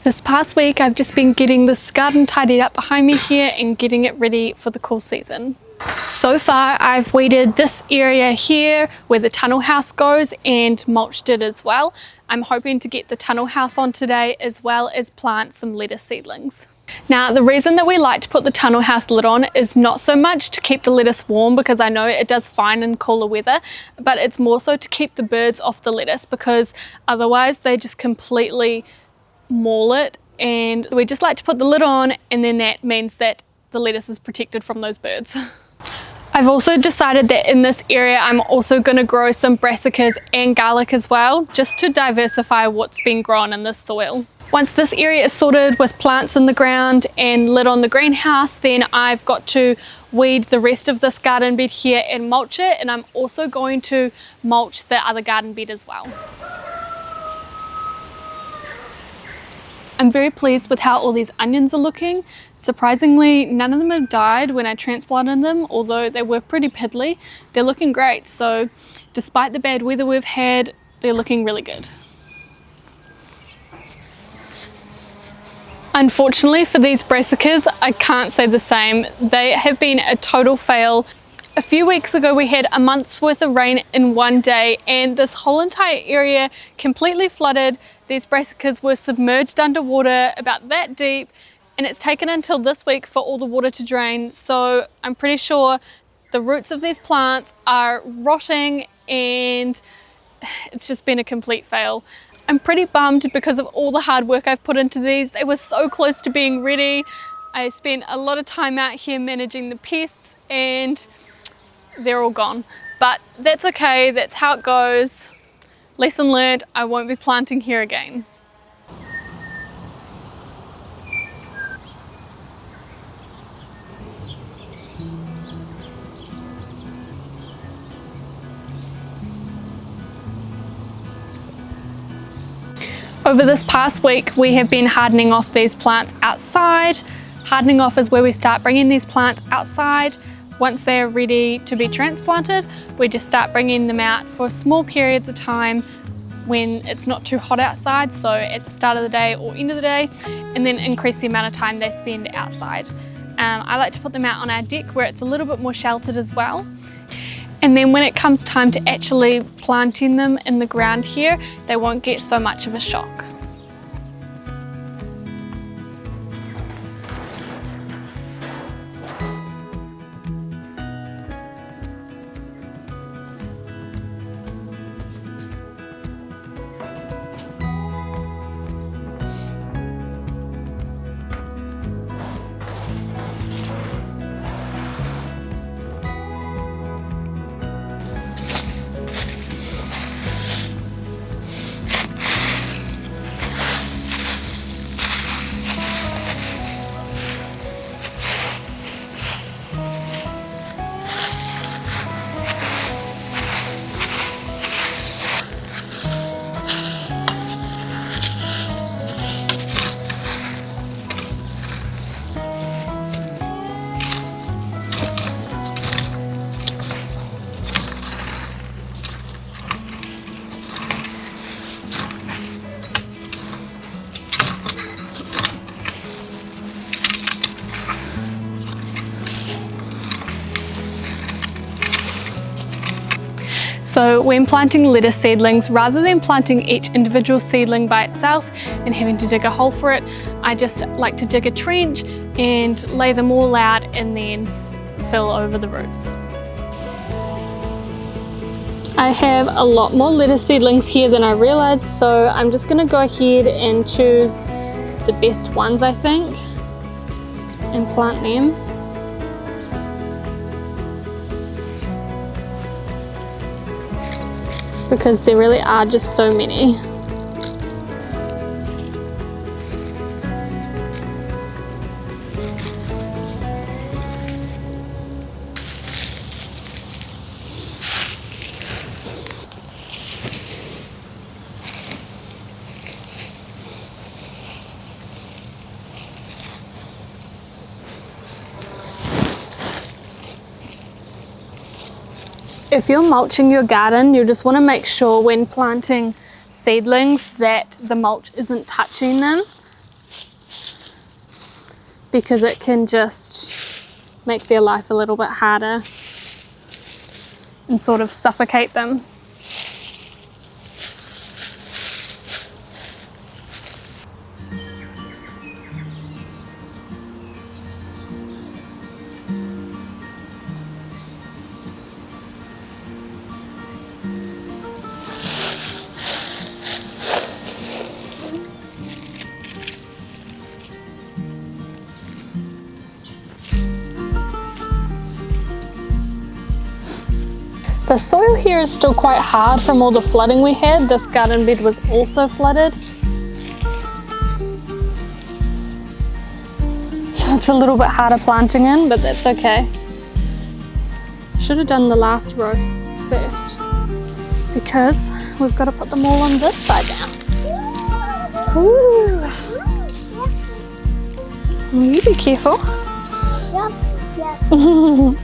This past week I've just been getting this garden tidied up behind me here and getting it ready for the cool season. So far I've weeded this area here where the tunnel house goes and mulched it as well. I'm hoping to get the tunnel house on today as well as plant some lettuce seedlings. Now the reason that we like to put the tunnel house lid on is not so much to keep the lettuce warm, because I know it does fine in cooler weather, but it's more so to keep the birds off the lettuce, because otherwise they just completely maul it, and we just like to put the lid on, and then that means that the lettuce is protected from those birds. I've also decided that in this area I'm also going to grow some brassicas and garlic as well, just to diversify what's been grown in this soil. Once this area is sorted with plants in the ground and lid on the greenhouse, then I've got to weed the rest of this garden bed here and mulch it, and I'm also going to mulch the other garden bed as well. I'm very pleased with how all these onions are looking. Surprisingly, none of them have died when I transplanted them, although they were pretty piddly. They're looking great, so despite the bad weather we've had, they're looking really good. Unfortunately for these brassicas, I can't say the same. They have been a total fail. A few weeks ago we had a month's worth of rain in one day, and this whole entire area completely flooded. These brassicas were submerged underwater about that deep, and it's taken until this week for all the water to drain. So I'm pretty sure the roots of these plants are rotting, and it's just been a complete fail. I'm pretty bummed because of all the hard work I've put into these. They were so close to being ready. I spent a lot of time out here managing the pests, and they're all gone. But that's okay, that's how it goes. Lesson learned, I won't be planting here again. Over this past week we have been hardening off these plants outside. Hardening off is where we start bringing these plants outside. Once they're ready to be transplanted, we just start bringing them out for small periods of time when it's not too hot outside, so at the start of the day or end of the day, and then increase the amount of time they spend outside. I like to put them out on our deck where it's a little bit more sheltered as well. And then when it comes time to actually planting them in the ground here, they won't get so much of a shock. So when planting lettuce seedlings, rather than planting each individual seedling by itself and having to dig a hole for it, I just like to dig a trench and lay them all out and then fill over the roots. I have a lot more lettuce seedlings here than I realized, so I'm just going to go ahead and choose the best ones I think and plant them. Because there really are just so many. If you're mulching your garden, you just want to make sure when planting seedlings that the mulch isn't touching them. because it can just make their life a little bit harder and sort of suffocate them. The soil here is still quite hard from all the flooding we had. This garden bed was also flooded. So it's a little bit harder planting in, but that's okay. Should have done the last row first because we've got to put them all on this side now. Ooh. Will you be careful? Yes.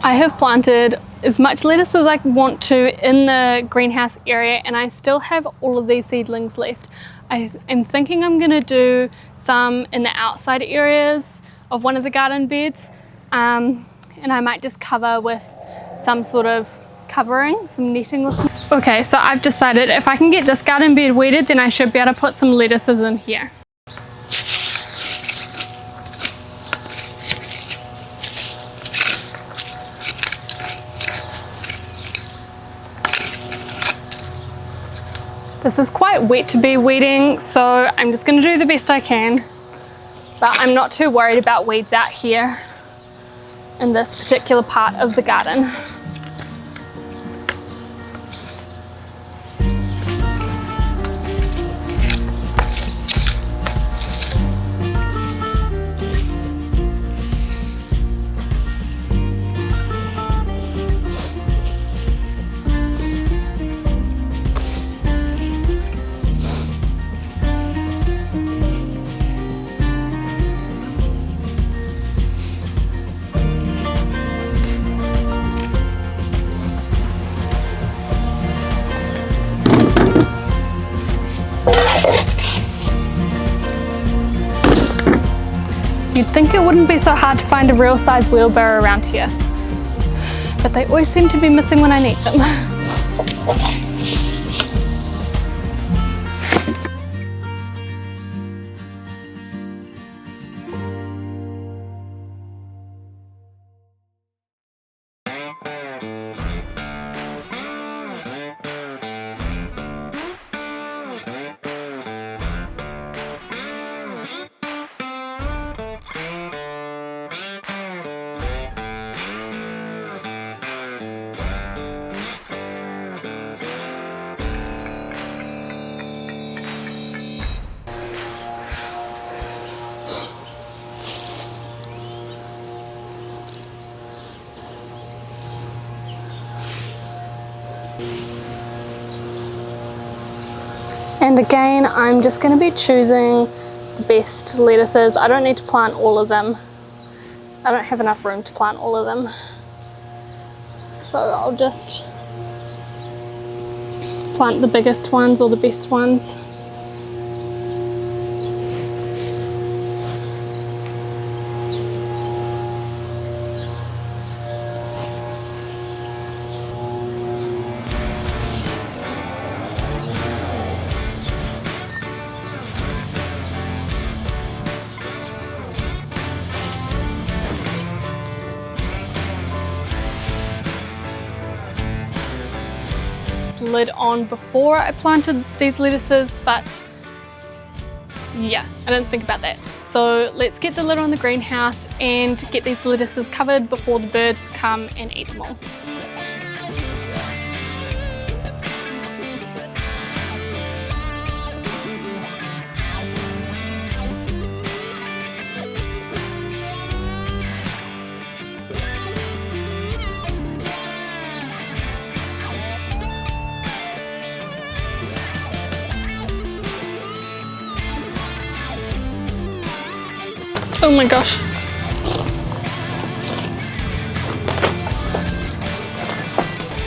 I have planted as much lettuce as I want to in the greenhouse area, and I still have all of these seedlings left. I'm thinking I'm going to do some in the outside areas of one of the garden beds, and I might just cover with some sort of covering, some netting or something. Okay, so I've decided if I can get this garden bed weeded, then I should be able to put some lettuces in here. This is quite wet to be weeding, so I'm just going to do the best I can, but I'm not too worried about weeds out here in this particular part of the garden. You'd think it wouldn't be so hard to find a real size wheelbarrow around here, but they always seem to be missing when I need them. And again, I'm just going to be choosing the best lettuces. I don't need to plant all of them. I don't have enough room to plant all of them. So I'll just plant the biggest ones or the best ones. Lid on before I planted these lettuces, but yeah, I didn't think about that. So let's get the lid on the greenhouse and get these lettuces covered before the birds come and eat them all. Oh my gosh.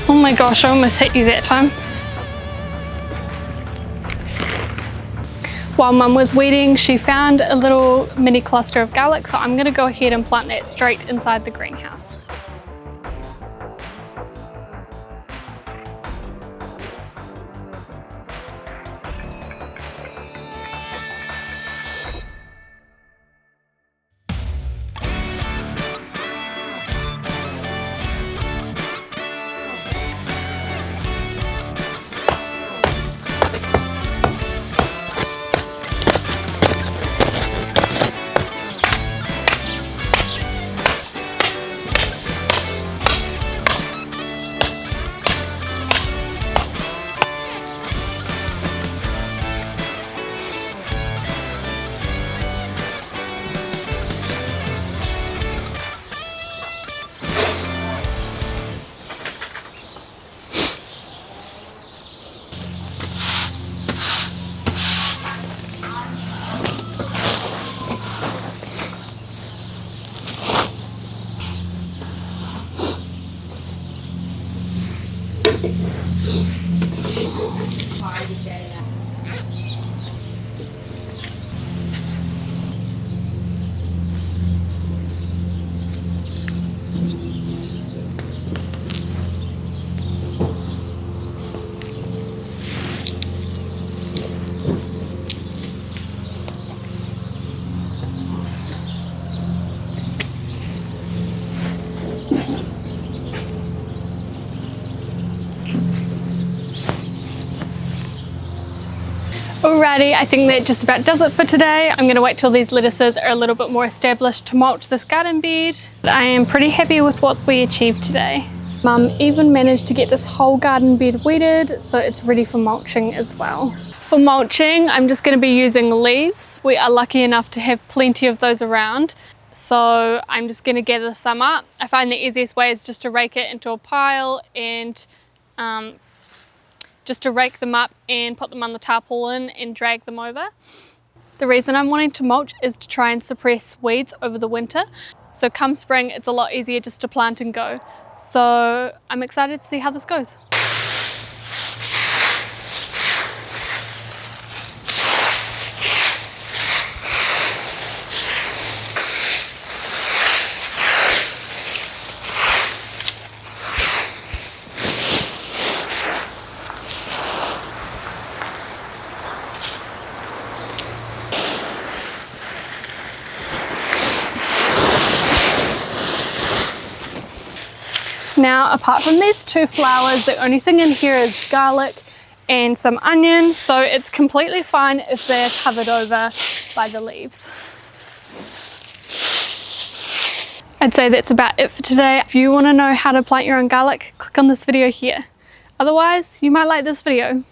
Oh my gosh, I almost hit you that time. While Mum was weeding, she found a little mini cluster of garlic, so I'm going to go ahead and plant that straight inside the greenhouse. Alrighty, I think that just about does it for today. I'm going to wait till these lettuces are a little bit more established to mulch this garden bed. I am pretty happy with what we achieved today. Mum even managed to get this whole garden bed weeded, so it's ready for mulching as well. For mulching, I'm just going to be using leaves. We are lucky enough to have plenty of those around, so I'm just going to gather some up. I find the easiest way is just to rake it into a pile and just to rake them up and put them on the tarpaulin and drag them over. The reason I'm wanting to mulch is to try and suppress weeds over the winter. So come spring, it's a lot easier just to plant and go. So I'm excited to see how this goes. Now, apart from these two flowers, the only thing in here is garlic and some onion, so it's completely fine if they're covered over by the leaves. I'd say that's about it for today. If you want to know how to plant your own garlic, click on this video here. Otherwise, you might like this video.